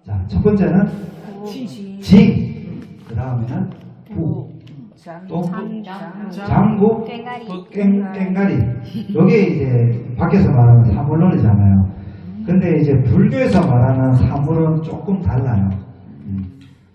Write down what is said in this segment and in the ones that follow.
자, 첫 번째는 지. 그 다음에는 부. 또 장구, 깽가리. 이게 이제 밖에서 말하는 사물놀이잖아요. 근데 이제 불교에서 말하는 사물은 조금 달라요.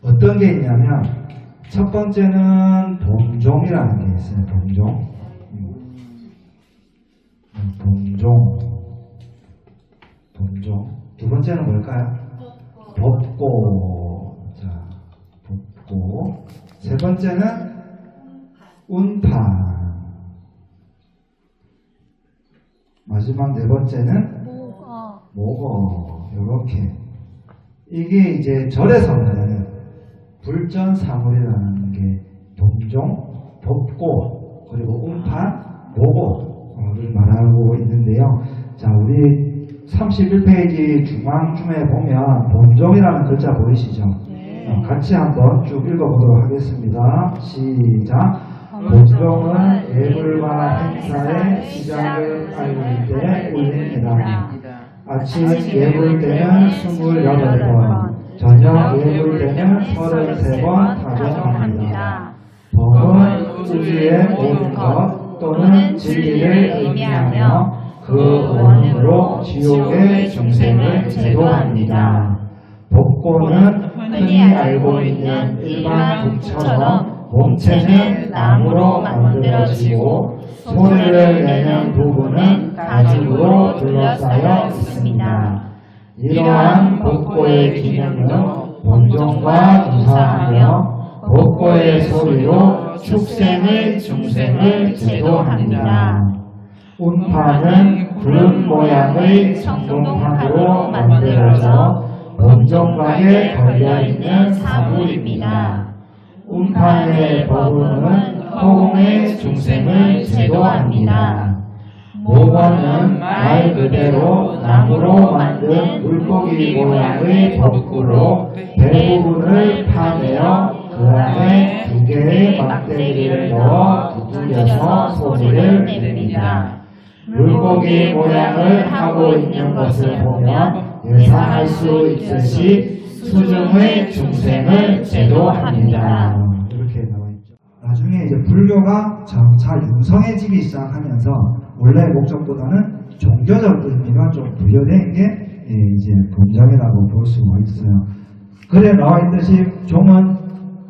어떤 게 있냐면 첫 번째는 동종이라는 게 있어요. 동종. 동종. 두 번째는 뭘까요? 법고. 자, 법고. 세 번째는 운판. 마지막 네 번째는 모거. 요렇게. 이게 이제 절에서는 불전사물이라는 게 동종, 법고, 그리고 운판, 모고를 말하고 있는데요. 자, 우리 31페이지 중앙쯤에 보면 동종이라는 글자 보이시죠? 네. 같이 한번 쭉 읽어보도록 하겠습니다. 시작. 동종은 예불과 행사의 시작을 알릴 때 올립니다. 아침 예불 때는 28번, 저녁 예불 때는 33번 타종합니다. 법은 우주의 모든 것 또는 진리를 의미하며 그 원인으로 지옥의 중생을 제도합니다. 법고는 흔히 알고 있는 일반 국처럼 몸체는 나무로 만들어지고 소리를 내는 부분은 가죽으로 둘러싸여 있습니다. 이러한 법고의 기능은 본종과 유사하며 법고의 소리로 축생의 중생을 제도합니다. 운판은 구름 모양의 청동판으로 만들어져 본종각에 걸려있는 사물입니다. 운판의 법문은 허공의 중생을 제도합니다. 모관은 말 그대로 나무로 만든 물고기 모양의 법구로 대부분을 파내어 그 안에 2개의 막대기를 넣어 두들겨서 소리를 냅니다. 물고기 모양을 하고 있는 것을 보면 예상할 수 있듯이 수중의 중생을 제도합니다. 이렇게 나와 있죠. 나중에 이제 불교가 점차 융성해지기 시작하면서 원래 목적보다는 종교적 의미가 좀 부여된 게 이제 본정이라고 볼 수가 있어요. 글에 나와 있듯이 종은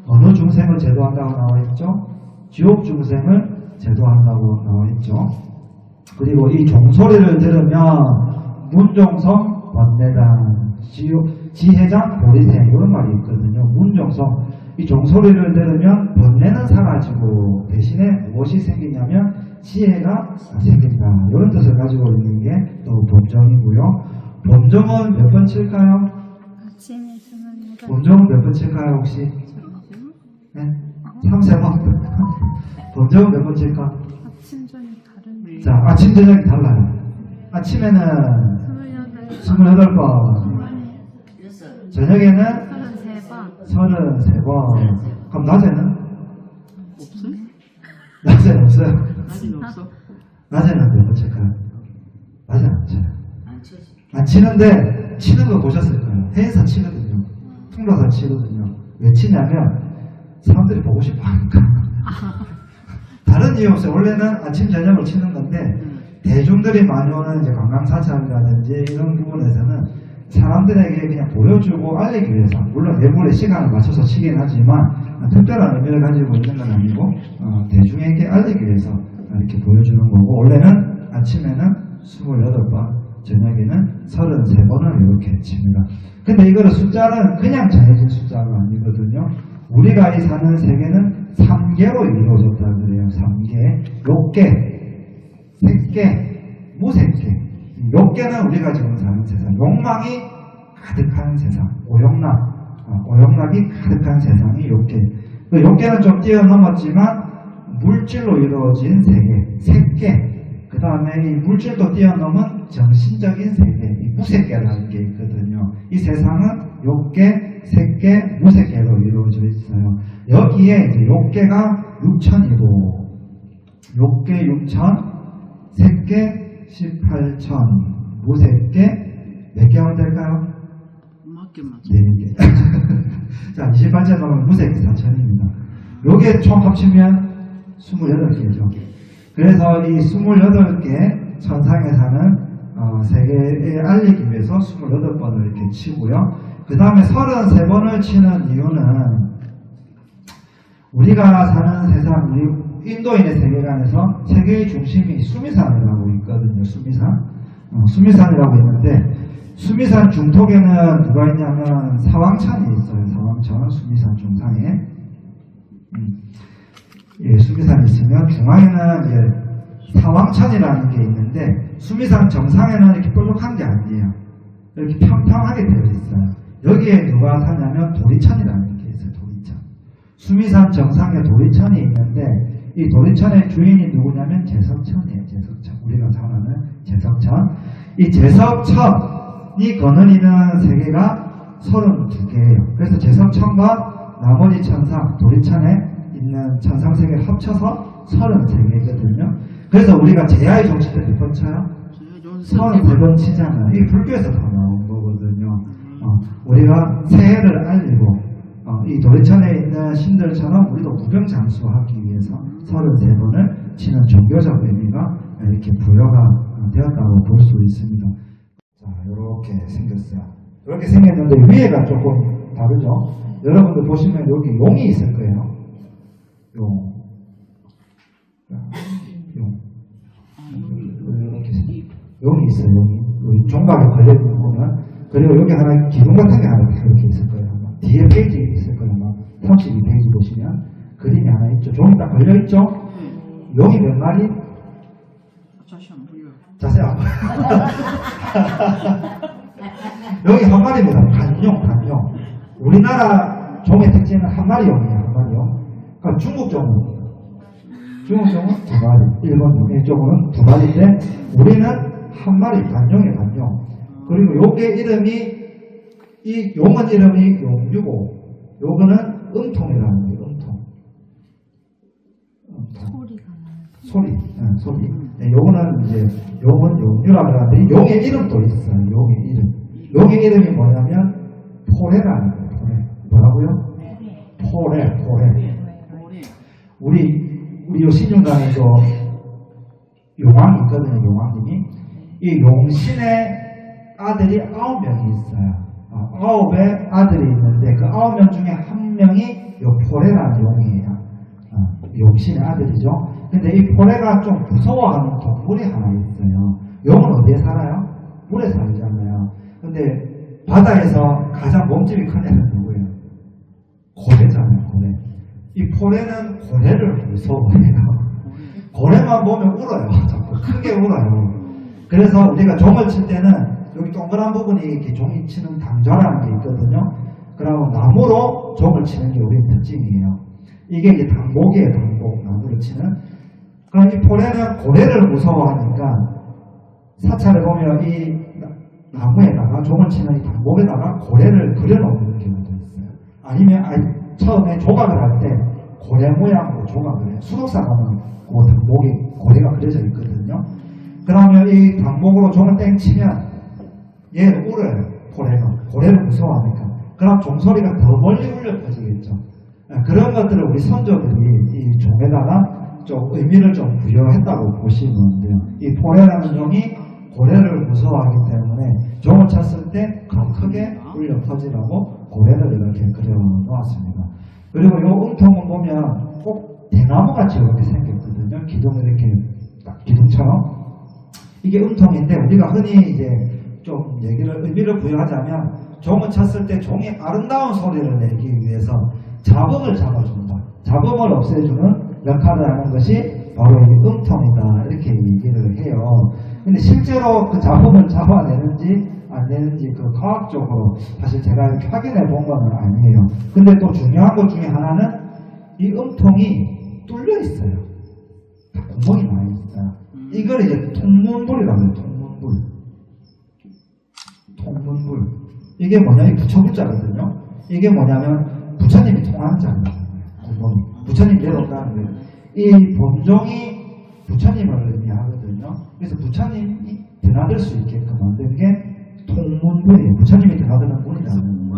어느 중생을 제도한다고 나와 있죠? 지옥 중생을 제도한다고 나와 있죠. 그리고 이 종소리를 들으면 문종성 번뇌단 지혜장 보리생 이런 말이 있거든요. 문종성 이 종소리를 들으면 번뇌는 사라지고 대신에 무엇이 생기냐면 지혜가 생긴다. 이런 뜻을 가지고 있는 게 또 본정이고요. 본정은 몇 번 칠까요? 본정은 몇 번 칠까요 혹시? 네? 3-4번. 본정은 몇 번 칠까? 자, 아침 저녁이 달라요. 아침에는 28번, 저녁에는 33번. 그럼 낮에는? 없어요? 낮에는 없어요? 낮에는 없어. 낮에는 몇 번 칠까요? 낮에는 안 쳐요. 안 치지. 안 치는데 치는 거 보셨을 거예요. 해인사 치거든요. 풍로사 치거든요. 왜 치냐면 사람들이 보고 싶어 하니까. 다른 이유 없어요. 원래는 아침 저녁을 치는 건데 대중들이 많이 오는 이제 관광사찰이라든지 이런 부분에서는 사람들에게 그냥 보여주고 알리기 위해서, 물론 예물의 시간을 맞춰서 치긴 하지만 특별한 의미를 가지고 있는 건 아니고 대중에게 알리기 위해서 이렇게 보여주는 거고, 원래는 아침에는 28번, 저녁에는 33번을 이렇게 칩니다. 근데 이거를 숫자는 그냥 정해진 숫자가 아니거든요. 우리가 이 사는 세계는 3개로 이루어졌다 그래요. 3개, 욕계, 색계, 무색계. 욕계는 우리가 지금 사는 세상, 욕망이 가득한 세상, 오욕락이 가득한 세상이 욕계. 그 욕계는 좀 뛰어넘었지만 물질로 이루어진 세계, 색계, 그 다음에 이 물질도 뛰어넘은 정신적인 세계, 이 무색계라는 게 있거든요. 이 세상은 욕계, 색계, 무색계로 이루어져 있어요. 여기에 이제 욕계가 6천이고, 욕계 6천, 색계 18천, 무색계 몇 개월 될까요? 4개만. 네. 자, 28째 넘으면 무색 4천입니다. 요게 총 합치면 28개죠. 그래서 이 28개 천상에 사는 세계에 알리기 위해서 28번을 이렇게 치고요. 그 다음에 33번을 치는 이유는 우리가 사는 세상, 우리 인도인의 세계관에서 세계의 중심이 수미산이라고 있거든요. 수미산이라고 있는데 수미산 중턱에는 누가 있냐면 사왕천이 있어요. 사왕천, 수미산 중상에. 예, 수미산이 있으면 중앙에는 이제 사왕천이라는 게 있는데 수미산 정상에는 이렇게 뾰족한 게 아니에요. 이렇게 평평하게 되어 있어요. 여기에 누가 사냐면 도리천이라는 게 있어요. 도리천. 수미산 정상에 도리천이 있는데 이 도리천의 주인이 누구냐면 제석천이에요. 제석천. 우리가 잘 아는 제석천. 이 제석천이 거느리는 세계가 32개예요. 그래서 제석천과 나머지 천상, 도리천에 있는 천상 세계를 합쳐서 33개거든요. 그래서 우리가 제야의 종칠 때 몇 번 쳐요? 33번 치잖아요. 이게 불교에서 다 나온 거거든요. 우리가 새해를 알리고 이 도리천에 있는 신들처럼 우리도 무병장수하기 위해서 33번을 치는 종교적 의미가 이렇게 부여가 되었다고 볼 수 있습니다. 자, 이렇게 생겼어요. 이렇게 생겼는데 위에가 조금 다르죠. 여러분들 보시면 여기 용이 있을 거예요. 용. 이렇게 용이 있어요. 용이 종각에 걸려있는 거 보면. 그리고 여기 하나 기둥 같은 게 하나 이렇게 있을 거예요. 뒤에 페이지에 있을 거예요. 32페이지 보시면 그림이 하나 있죠. 종이 딱 걸려있죠. 용이 몇 마리? 자세히 안 보여요. 자세히 안 보여요. 여기 한 마리입니다. 단용. 우리나라 종의 특징은 한 마리 용이에요. 한 마리 용. 그러니까 중국 종은 두 마리, 일본 용, 이쪽은 두 마리인데 우리는 한 마리, 단용이에요. 단용. 그리고 요게 이름이 이 용은 이름이 용유고 요거는 음통이라는 거예요. 음통. 소리. 네, 요거는 이제 용은 용유라고 하는데 용의 이름도 있어요. 용의 이름이 뭐냐면 포레라는 거예요. 포레. 뭐라고요? 포레. 우리 요 신중강에도 용왕이 있거든요. 용왕님이 이 용신의 아들이 9명이 있어요. 9의 아들이 있는데 그 9명 중에 한 명이 요 포레라는 용이에요. 용신의 아들이죠. 근데 이 포레가 좀 무서워하는 동물이 하나 있어요. 용은 어디에 살아요? 물에 살잖아요. 근데 바다에서 가장 몸집이 큰 애는 누구예요? 고래잖아요. 고래. 이 포레는 고래를 무서워해요. 고래만 보면 울어요. 자꾸 크게 울어요. 그래서 우리가 종을 칠 때는 여기 동그란 부분이 이렇게 종이 치는 당좌라는 게 있거든요. 그러면 나무로 종을 치는 게 우리 특징이에요. 이게 이제 당목이에요. 당목. 나무를 치는. 그럼 이 포레는 고래를 무서워하니까 사찰에 보면 이 나무에다가 종을 치는 이 당목에다가 고래를 그려놓는 경우도 있어요. 아니면 처음에 조각을 할 때 고래 모양으로 조각을 해요. 수록사 가면 그 당목이 고래가 그려져 있거든요. 그러면 이 당목으로 종을 땡 치면 얘는 울어요. 고래를 무서워하니까. 그럼 종소리가 더 멀리 울려 퍼지겠죠. 그런 것들을 우리 선조들이 이 종에다가 좀 의미를 좀 부여했다고 보시면 돼요. 이 포레라는 종이 고래를 무서워하기 때문에 종을 쳤을 때 더 크게 울려 퍼지라고 고래를 이렇게 그려 놓았습니다. 그리고 이 음통은 보면 꼭 대나무같이 이렇게 생겼거든요. 기둥을 이렇게 딱 기둥처럼. 이게 음통인데 우리가 흔히 이제 좀 의미를 부여하자면 종을 쳤을 때 종이 아름다운 소리를 내기 위해서 잡음을 잡아준다. 잡음을 없애주는 역할을 하는 것이 바로 이 음통이다. 이렇게 얘기를 해요. 근데 실제로 그 잡음을 잡아내는지 안 내는지 그 과학적으로 사실 제가 이렇게 확인해 본 건 아니에요. 근데 또 중요한 것 중에 하나는 이 음통이 뚫려 있어요. 구멍이 많이 있어요. 이걸 이제 통문불이라고 해요. 통문불. 이게 뭐냐? 이 부처불자거든요. 이게 뭐냐면 부처님이 통하는 자입니다. 구멍이. 부처님 내려온다는 거예요. 이 범종이 부처님을 의미하거든요. 그래서 부처님이 드나들 수 있게끔 만든 게 통문불이에요. 부처님이 드나드는 문이라는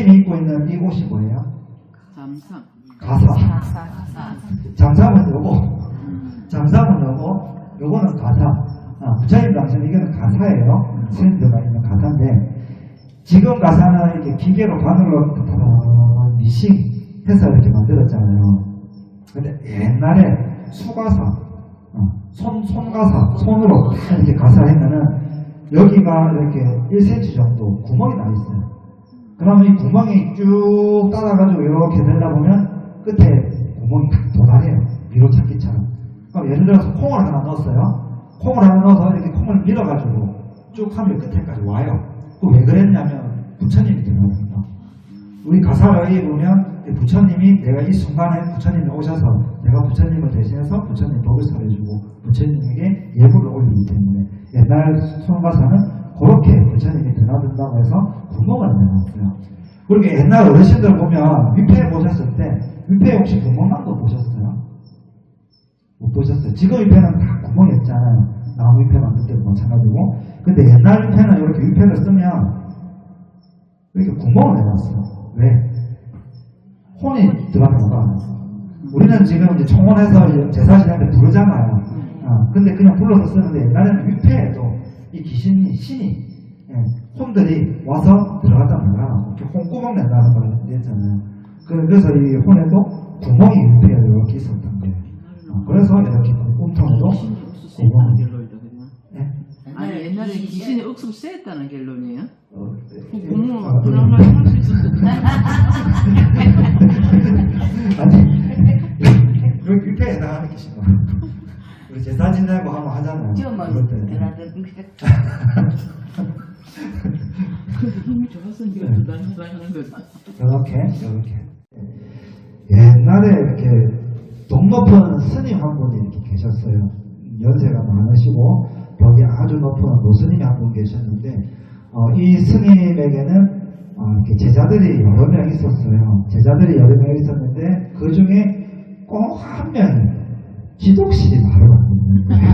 스님이 입고 있는 이 옷이 뭐예요? 잠상. 가사. 잠상은 요거. 잠상은 요거는 가사. 부처님 당시는 이거는 가사예요. 스님들가 있는 가사인데, 지금 가사는 이렇게 기계로 바늘로 미싱 해서 이렇게 만들었잖아요. 근데 옛날에 수가사, 손가사, 손으로 이렇게 가사하면은 여기가 이렇게 1cm 정도 구멍이 나 있어요. 그러면 이 구멍이 쭉 따라가지고 이렇게 내려보면 끝에 구멍이 도달해요. 미로찾기처럼. 그럼 예를 들어서 콩을 하나 넣었어요. 콩을 하나 넣어서 이렇게 콩을 밀어가지고 쭉 하면 끝에까지 와요. 왜 그랬냐면 부처님이 들어옵니다. 우리 가사를 보면 부처님이 내가 이 순간에 부처님이 오셔서 내가 부처님을 대신해서 부처님 법을 설해주고 부처님에게 예불을 올리기 때문에 옛날 손가사는 그렇게 부처님이 드나든다고 해서 구멍을 내놨어요. 그렇게 옛날 어르신들 보면 위패 보셨을 때 위패 혹시 구멍 난 거 보셨어요? 못 보셨어요? 지금 위패는 다 구멍이 없잖아요. 나무 위패 만들 때도 마찬가지고. 근데 옛날 위패는 이렇게 위패를 쓰면 이렇게 구멍을 내놨어요. 왜? 혼이 들어가면 우리는 지금 이제 청혼해서 제사 지낼 때 부르잖아요. 근데 그냥 불러서 쓰는데 옛날에는 위패에도 이 귀신이, 신이, 혼들이 와서 들어갔다 나가라. 이렇게 혼구멍 낸다는 걸 했잖아요. 그래서 이 혼에도 구멍이 위패에 이렇게 있었던 거예요. 그래서 이렇게 꿈통으로 구멍을. 아니 옛날에 귀신이 억수로 쎄했다는 결론이에요? 네. 구멍을 그런 말 할 수 있었는데. 아니 여기 위패에 나가는 귀신 우리 제사 지내고 하면 하잖아요. 그럴 때. 그래도 너무 좋았으니까 두달두달 하는 거지. 이렇게 옛날에 이렇게 돈 높은 스님 한 분이 이렇게 계셨어요. 연세가 많으시고 벽이 아주 높은 노스님이 한 분 계셨는데 이 스님에게는 이렇게 제자들이 여러 명 있었어요. 제자들이 여러 명 있었는데 그 중에 꼭 한 명이 지독실이 말을 안 듣는 거예요.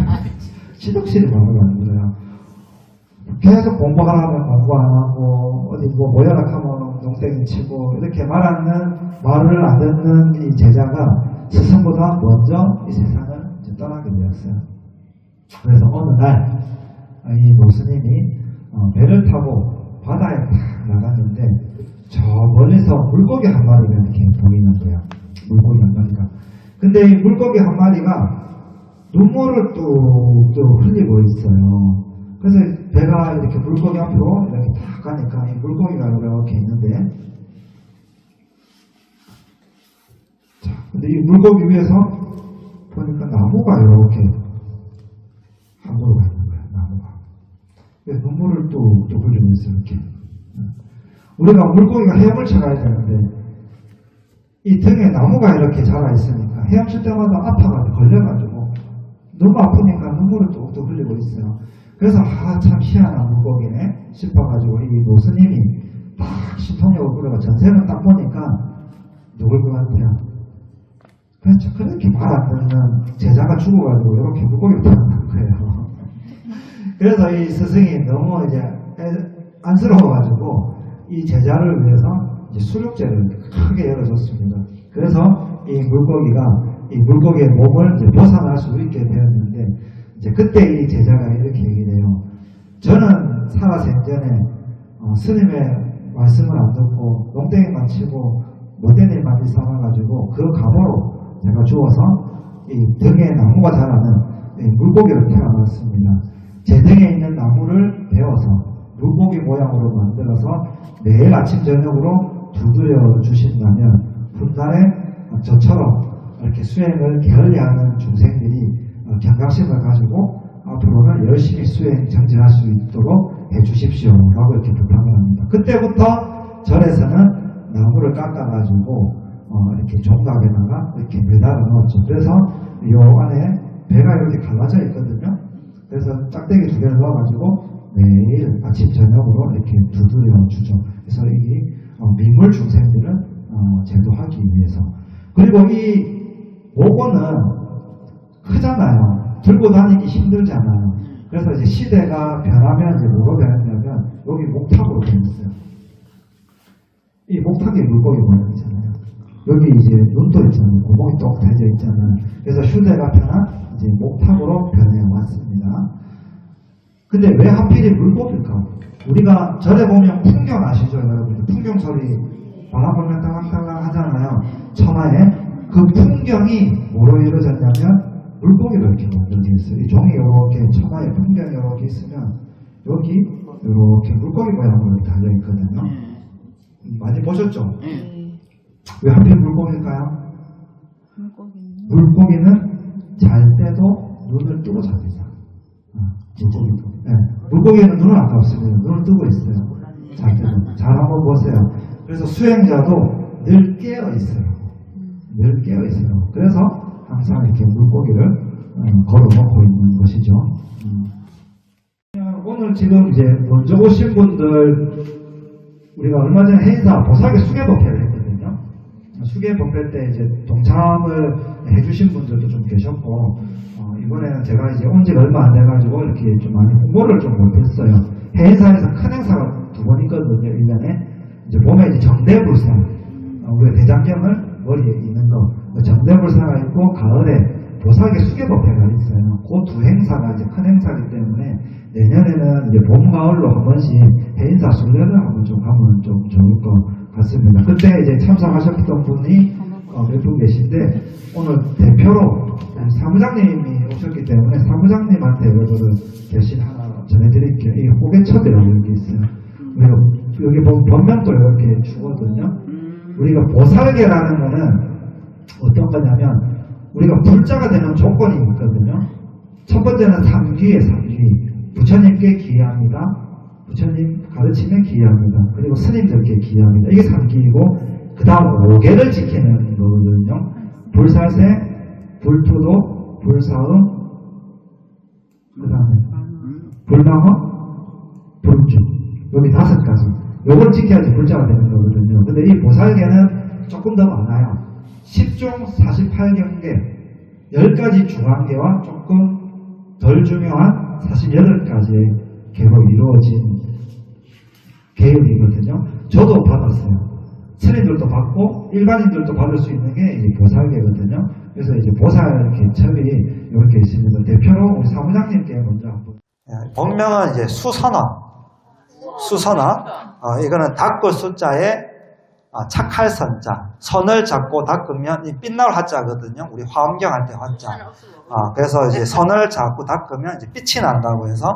지독실이 말을 안 들어요. 계속 공부하라면 공부 안 하고 어디 뭐 모여라 하면 농땡이 치고 이렇게 말을 안 듣는 이 제자가 스승보다 먼저 이 세상을 이제 떠나게 되었어요. 그래서 어느 날 이 모스님이 배를 타고 바다에 딱 나갔는데 저 멀리서 물고기 한 마리가 이렇게 보이는 거예요. 물고기 한 마리가. 근데 이 물고기 한 마리가 눈물을 뚝뚝 흘리고 있어요. 그래서 배가 이렇게 물고기 앞으로 이렇게 딱 가니까 이 물고기가 이렇게 있는데, 자, 근데 이 물고기 위에서 보니까 나무가 이렇게 함부로 가 있는 거예요. 나무가. 그래서 눈물을 뚝뚝 흘리고 있어요. 이렇게. 우리가 물고기가 헤엄을 쳐가야 되는데 이 등에 나무가 이렇게 자라 있으니까 헤엄칠 때마다 아파가지고 걸려가지고 너무 아프니까 눈물을 뚝뚝 흘리고 있어요. 그래서 참 희한한 물고기네 싶어가지고 이 노스님이 딱 신통력을 부려가 전생을 딱 보니까 누굴 것 같아요? 그렇죠. 그렇게 말 안 듣는 제자가 죽어가지고 이렇게 물고기를 태어난 거예요. 그래서 이 스승이 너무 이제 안쓰러워가지고 이 제자를 위해서 이제 수륙제를 크게 열어줬습니다. 그래서 이 물고기의 몸을 이제 벗어날 수 있게 되었는데, 이제 그때 이 제자가 이렇게 얘기해요. 저는 살아생전에 스님의 말씀을 안 듣고 농땡이만 치고 못된 일만 일삼아가지고 그 갑오로 제가 죽어서 이 등에 나무가 자라는 이 물고기를 태어났습니다. 제 등에 있는 나무를 베어서 물고기 모양으로 만들어서 매일 아침 저녁으로 두드려 주신다면 훗날에 저처럼 이렇게 수행을 게을리하는 중생들이 경각심을 가지고 앞으로는 열심히 수행 정진할 수 있도록 해주십시오 라고 이렇게 부탁을 합니다. 그때부터 절에서는 나무를 깎아가지고 이렇게 종각에다가 이렇게 매달아 넣었죠. 그래서 이 안에 배가 이렇게 갈라져 있거든요. 그래서 짝대기 두 개를 넣어가지고 매일 아침 저녁으로 이렇게 두드려 주죠. 그래서 이 민물 중생들은 제도하기 위해서. 그리고 이 목원은 크잖아요. 들고 다니기 힘들잖아요. 그래서 이제 시대가 변하면 이제 뭐로 변했냐면 여기 목탑으로 변했어요. 이 비슷하게 물고기 모양이잖아요. 여기 이제 눈도 있잖아요. 구멍이 똑 달려 있잖아요. 그래서 휴대가 편한 이제 목탑으로 변해왔습니다. 근데 왜 하필이 물고기일까? 우리가 절에 보면 풍경 아시죠, 여러분? 풍경 소리 바람 불면 딸랑딸랑 하잖아요. 천하에. 그 풍경이 뭐로 이루어졌냐면 물고기로 이렇게 만들어져 있어요. 이 종이 이렇게 천하에 풍경이 이렇게 있으면 여기 이렇게 물고기 모양으로 달려 있거든요. 많이 보셨죠? 왜 하필 물고기일까요? 물고기는 잘 때도 눈을 뜨고 잡니다. 물고기도. 네. 물고기는 눈을 안 감습니다. 눈을 뜨고 있어요. 잘 때도. 잘 한번 보세요. 그래서 수행자도 늘 깨어 있어요. 늘 깨어 있어요. 그래서 항상 이렇게 물고기를 걸어놓고 있는 것이죠. 오늘 지금 이제 먼저 오신 분들 우리가 얼마 전에 행사 보살계 수계법회를 했거든요. 수계법회 때 이제 동참을 해주신 분들도 좀 계셨고 이번에는 제가 이제 온 지가 얼마 안 돼가지고 이렇게 좀 많이 홍보를 좀 못했어요. 행사에서 큰 행사가 2번 있거든요. 1년에 이제 봄에 이제 정대불사 우리가 대장경을 머리에 있는 거 정대불사가 있고 가을에 보살계 수계법회가 있어요. 그 두 행사가 이제 큰 행사이기 때문에 내년에는 이제 봄, 가을로 한 번씩 해인사 순례를 한번 좀 가면 좀 좋을 것 같습니다. 그때 이제 참석하셨던 분이 몇 분 계신데 오늘 대표로 사무장님이 오셨기 때문에 사무장님한테 여러분들 대신 하나 전해드릴게요. 이 호계첩이라고 여기 있어요. 우리가 여기 보면 법명도 이렇게 주거든요. 우리가 보살계라는 거는 어떤 거냐면 우리가 불자가 되는 조건이 있거든요. 첫 번째는 삼귀에 삼귀. 부처님께 기회합니다. 부처님 가르침에 기회합니다. 그리고 스님들께 기회합니다. 이게 삼귀이고 그 다음 5개를 지키는 거거든요. 불사세, 불투도, 불사음, 그 다음에 불방어, 불주. 여기 5가지. 요걸 지켜야지 불자가 되는 거거든요. 근데 이 보살계는 조금 더 많아요. 10종 48경계 10가지 중앙계와 조금 덜 중요한 48가지의 계로 이루어진 계율이거든요. 저도 받았어요. 스님들도 받고 일반인들도 받을 수 있는 게 이제 보살계거든요. 그래서 이제 보살 개첩이 이렇게 있습니다. 대표로 우리 사무장님께 먼저 한번. 본명은 이제 수선화. 이거는 닦을 숫자에 착할 선자. 선을 잡고 닦으면 이 빛나올 화자거든요. 우리 화엄경 할 때 화자. 그래서 이제 선을 잡고 닦으면 이제 빛이 난다고 해서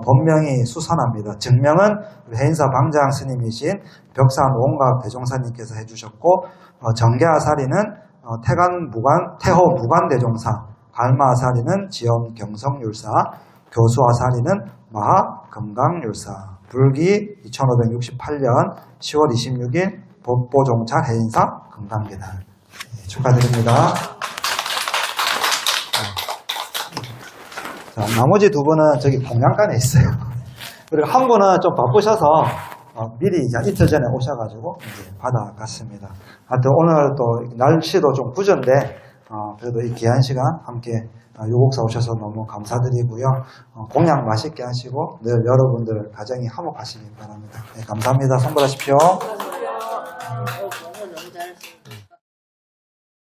본명이 수선화입니다. 증명은 우리 해인사 방장 스님이신 벽산 오은각 대종사님께서 해주셨고 정계아사리는 태호 무관 대종사, 갈마아사리는 지엄 경성율사, 교수아사리는 마하 금강율사. 불기 2568년 10월 26일 법보종찰 해인사 금강계단. 축하드립니다. 자, 나머지 2분은 저기 공양간에 있어요. 그리고 한 분은 좀 바쁘셔서 미리 이제 이틀 전에 오셔가지고 이제 받아갔습니다. 하여튼 오늘 또 날씨도 좀 구전데 그래도 이 귀한 시간 함께 요곡사 오셔서 너무 감사드리고요. 공양 맛있게 하시고 늘 여러분들 가정이 화목하시길 바랍니다. 네, 감사합니다. 성불하십시오.